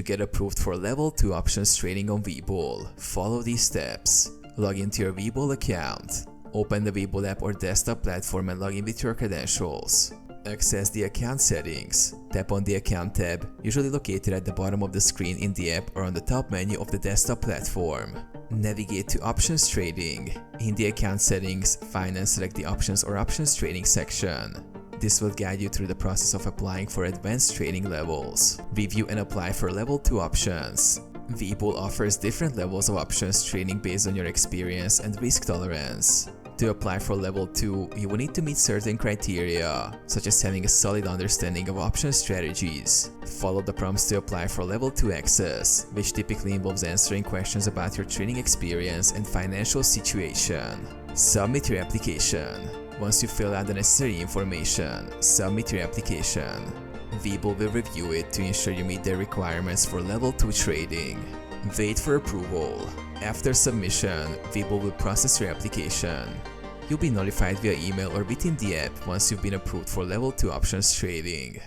get approved for Level 2 options trading on Webull, follow these steps. Log into your Webull account. Open the Webull app or desktop platform and log in with your credentials. Access the account settings. Tap on the account tab, usually located at the bottom of the screen in the app or on the top menu of the desktop platform. Navigate to Options Trading. In the account settings, find and select the Options or Options Trading section. This will guide you through the process of applying for advanced trading levels. Review and apply for Level 2 options. Webull offers different levels of options trading based on your experience and risk tolerance. To apply for Level 2, you will need to meet certain criteria, such as having a solid understanding of option strategies. Follow the prompts to apply for Level 2 access, which typically involves answering questions about your trading experience and financial situation. Submit your application. Once you fill out the necessary information, submit your application. Webull will review it to ensure you meet their requirements for Level 2 trading. Wait for approval. After submission, Webull will process your application. You'll be notified via email or within the app once you've been approved for Level 2 options trading.